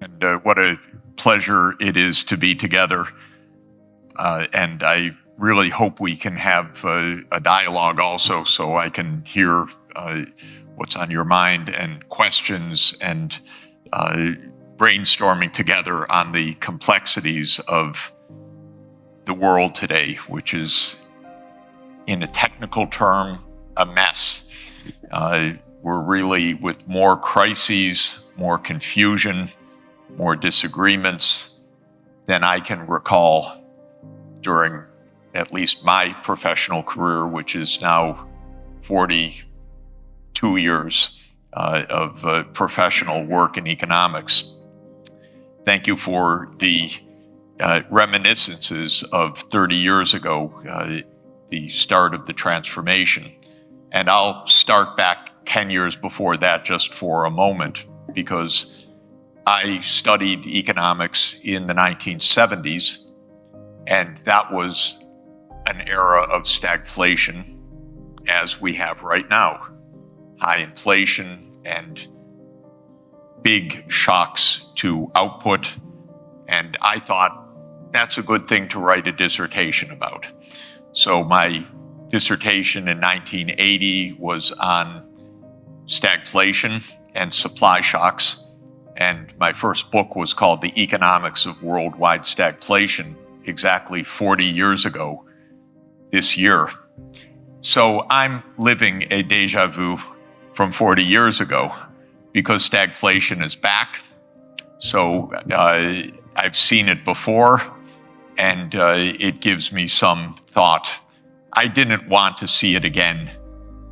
And what a pleasure it is to be together. And I really hope we can have a dialogue also, so I can hear what's on your mind and questions and brainstorming together on the complexities of the world today, which is, in a technical term, a mess. We're really with more crises, more confusion, more disagreements than I can recall during at least my professional career, which is now 42 years of professional work in economics. Thank you for the reminiscences of 30 years ago, the start of the transformation. And I'll start back 10 years before that just for a moment, because I studied economics in the 1970s, and that was an era of stagflation as we have right now. High inflation and big shocks to output. And I thought that's a good thing to write a dissertation about. So my dissertation in 1980 was on stagflation and supply shocks. And my first book was called The Economics of Worldwide Stagflation, exactly 40 years ago this year. So I'm living a deja vu from 40 years ago because stagflation is back. So I've seen it before, and it gives me some thought. I didn't want to see it again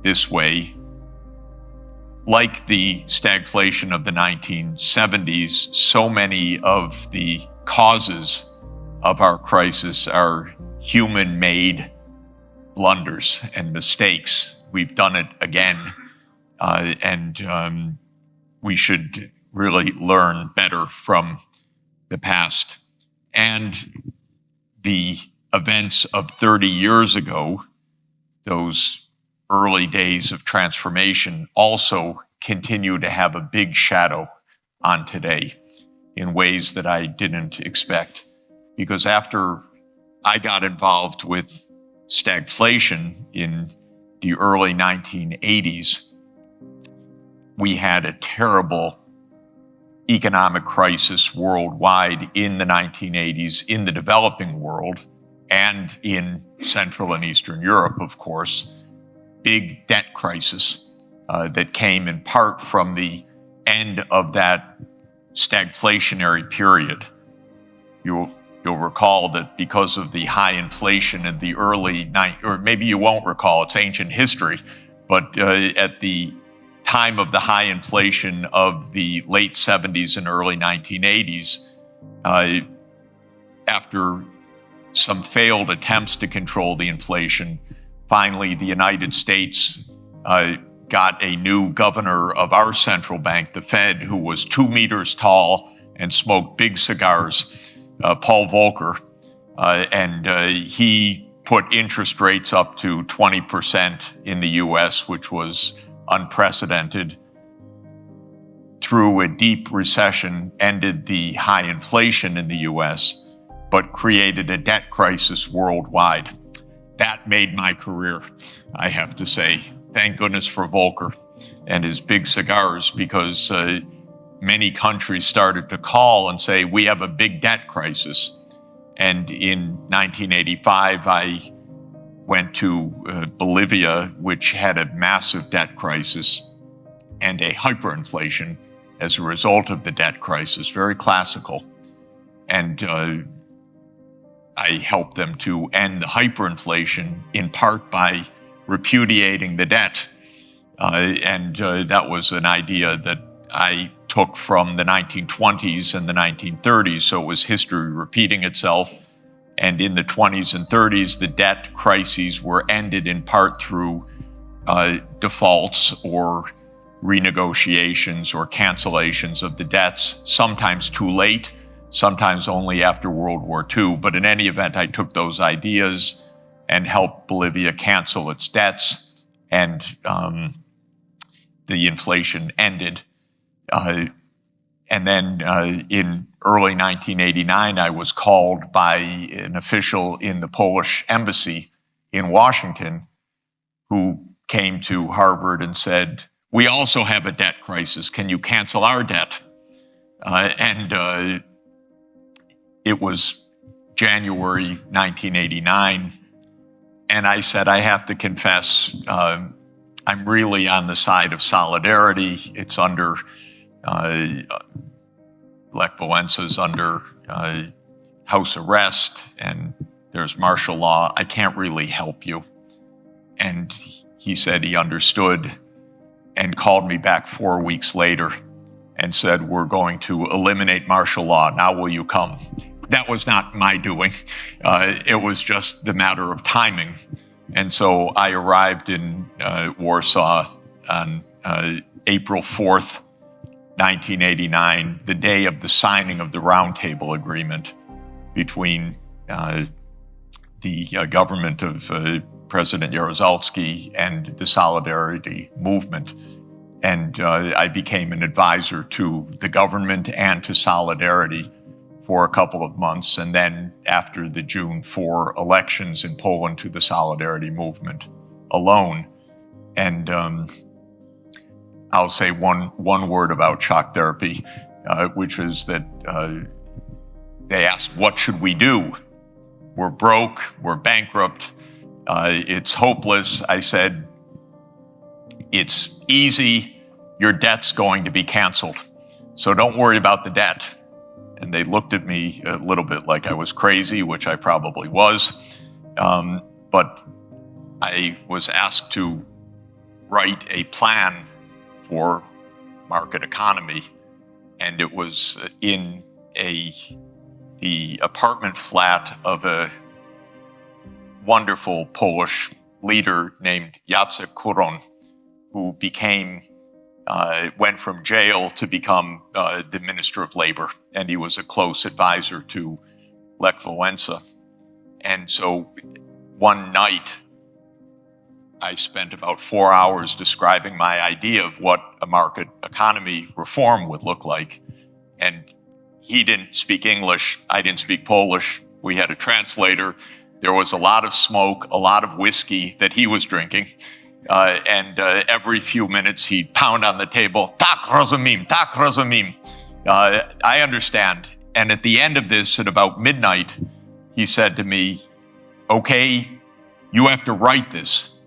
this way. Like the stagflation of the 1970s, so many of the causes of our crisis are human-made blunders and mistakes. We've done it again, and we should really learn better from the past. And the events of 30 years ago, those early days of transformation, also continue to have a big shadow on today in ways that I didn't expect. Because after I got involved with stagflation in the early 1980s, we had a terrible economic crisis worldwide in the 1980s in the developing world and in Central and Eastern Europe, of course. Big debt crisis that came in part from the end of that stagflationary period. You'll recall that because of the high inflation in the early or maybe you won't recall, it's ancient history, but at the time of the high inflation of the late 70s and early 1980s, after some failed attempts to control the inflation, finally the United States got a new governor of our central bank, the Fed, who was 2 meters tall and smoked big cigars, Paul Volcker, and he put interest rates up to 20% in the US, which was unprecedented. Through a deep recession, ended the high inflation in the US, but created a debt crisis worldwide. That made my career, I have to say. Thank goodness for Volcker and his big cigars, because many countries started to call and say, we have a big debt crisis. And in 1985, I went to Bolivia, which had a massive debt crisis and a hyperinflation as a result of the debt crisis, very classical. And I helped them to end the hyperinflation in part by repudiating the debt. And that was an idea that I took from the 1920s and the 1930s, so it was history repeating itself. And in the 20s and 30s, the debt crises were ended in part through defaults or renegotiations or cancellations of the debts, sometimes too late, sometimes only after World War II. But in any event, I took those ideas and helped Bolivia cancel its debts, and the inflation ended. And then in early 1989, I was called by an official in the Polish embassy in Washington who came to Harvard and said, "We also have a debt crisis. Can you cancel our debt?" It was January 1989. And I said, I have to confess, I'm really on the side of solidarity. It's under, Lech Wałęsa's under house arrest, and there's martial law. I can't really help you. And he said he understood and called me back 4 weeks later and said, "We're going to eliminate martial law. Now will you come?" That was not my doing. It was just the matter of timing. And so I arrived in Warsaw on April 4th, 1989, the day of the signing of the Roundtable Agreement between the government of President Jaruzelski and the Solidarity Movement. And I became an advisor to the government and to Solidarity for a couple of months, and then after the June 4 elections in Poland, to the Solidarity Movement alone. And I'll say one word about shock therapy, which is that they asked, what should we do? We're broke, we're bankrupt, it's hopeless. I said, it's easy, your debt's going to be canceled, so don't worry about the debt. And they looked at me a little bit like I was crazy, which I probably was. But I was asked to write a plan for market economy. And it was in the apartment flat of a wonderful Polish leader named Jacek Kuron, who went from jail to become the Minister of Labor, and he was a close advisor to Lech Wałęsa. And so one night, I spent about 4 hours describing my idea of what a market economy reform would look like. And he didn't speak English, I didn't speak Polish, we had a translator. There was a lot of smoke, a lot of whiskey that he was drinking. And every few minutes he'd pound on the table, tak rozumiem, tak rozumiem. I understand. And at the end of this, at about midnight, he said to me, okay, you have to write this.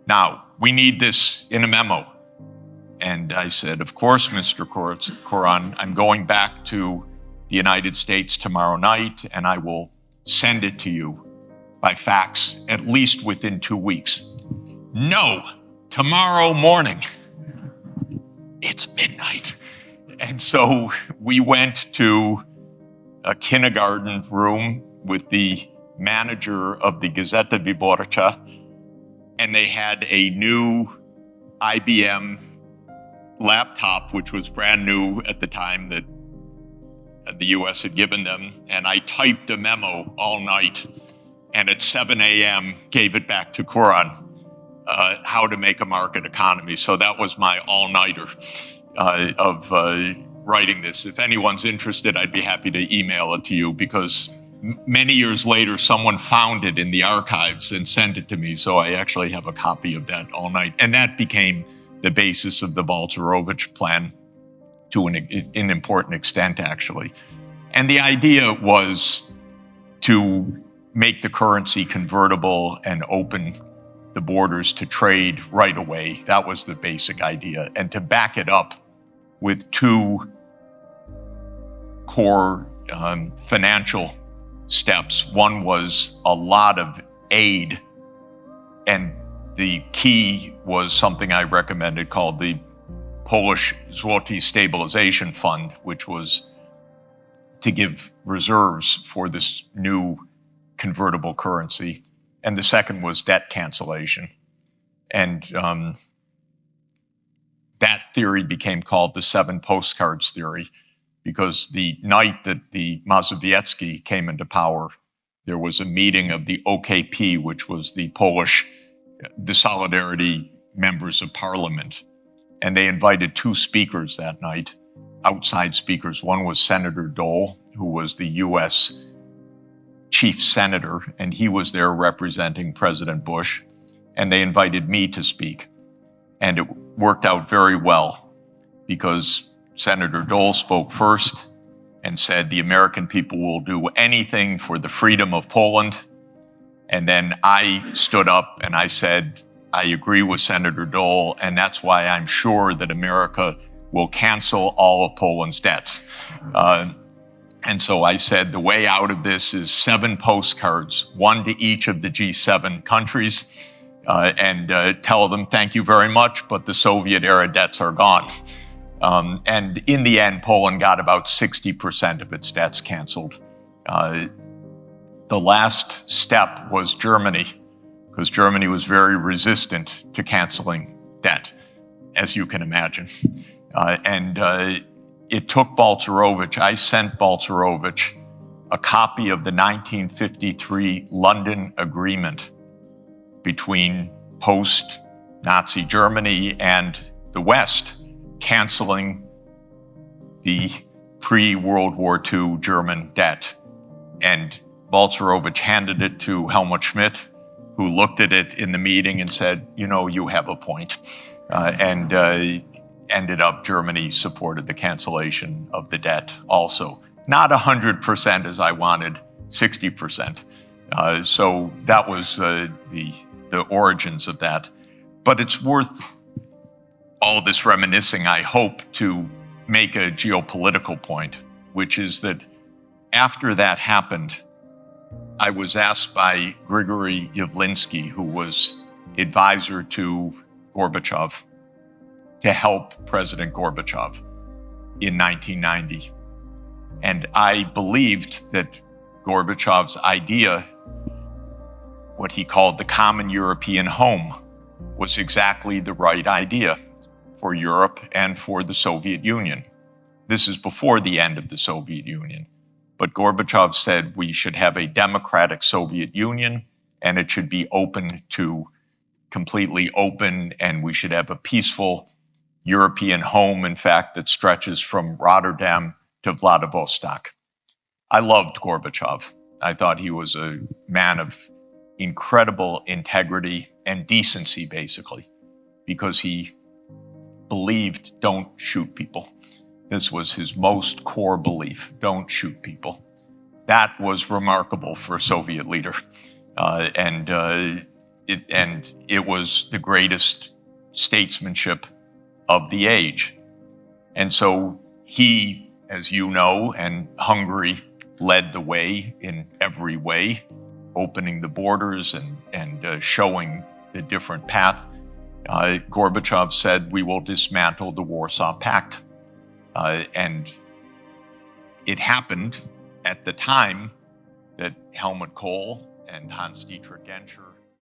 Now, we need this in a memo. And I said, of course, Mr. Kuron, I'm going back to the United States tomorrow night, and I will send it to you by fax, at least within 2 weeks. No, tomorrow morning. It's midnight. And so we went to a kindergarten room with the manager of the Gazeta Wyborcza, and they had a new IBM laptop, which was brand new at the time that the US had given them. And I typed a memo all night, and at 7 a.m. gave it back to Kuron. How to make a market economy. So that was my all-nighter of writing this. If anyone's interested, I'd be happy to email it to you, because many years later, someone found it in the archives and sent it to me. So I actually have a copy of that all night. And that became the basis of the Walter-Owicz plan to an important extent, actually. And the idea was to make the currency convertible and open the borders to trade right away. That was the basic idea. And to back it up with two core financial steps. One was a lot of aid, and the key was something I recommended called the Polish Zloty Stabilization Fund, which was to give reserves for this new convertible currency. And the second was debt cancellation. And that theory became called the 7 postcards theory, because the night that the Mazowiecki came into power, there was a meeting of the OKP, which was the Solidarity members of parliament. And they invited 2 speakers that night. outside speakers. One was Senator Dole, who was the U.S. chief senator, and he was there representing President Bush. And they invited me to speak. And it worked out very well because Senator Dole spoke first and said the American people will do anything for the freedom of Poland. And then I stood up and I said, I agree with Senator Dole, and that's why I'm sure that America will cancel all of Poland's debts. And so I said, the way out of this is 7 postcards, 1 to each of the G7 countries, and tell them thank you very much, but the Soviet-era debts are gone. And in the end, Poland got about 60% of its debts canceled. The last step was Germany, because Germany was very resistant to canceling debt, as you can imagine. It took Balcerowicz. I sent Balcerowicz a copy of the 1953 London Agreement between post-Nazi Germany and the West, canceling the pre-World War II German debt. And Balcerowicz handed it to Helmut Schmidt, who looked at it in the meeting and said, you know, you have a point. Ended up, Germany supported the cancellation of the debt also. Not 100% as I wanted, 60%. So that was the origins of that. But it's worth all this reminiscing, I hope, to make a geopolitical point, which is that after that happened, I was asked by Grigory Yavlinsky, who was advisor to Gorbachev, to help President Gorbachev in 1990. And I believed that Gorbachev's idea, what he called the common European home, was exactly the right idea for Europe and for the Soviet Union. This is before the end of the Soviet Union. But Gorbachev said we should have a democratic Soviet Union, and it should be completely open, and we should have a peaceful European home, in fact, that stretches from Rotterdam to Vladivostok. I loved Gorbachev. I thought he was a man of incredible integrity and decency, basically, because he believed don't shoot people. This was his most core belief, don't shoot people. That was remarkable for a Soviet leader. It was the greatest statesmanship of the age. And so he, as you know, and Hungary led the way in every way, opening the borders and showing the different path. Gorbachev said, we will dismantle the Warsaw Pact. And it happened at the time that Helmut Kohl and Hans-Dietrich Genscher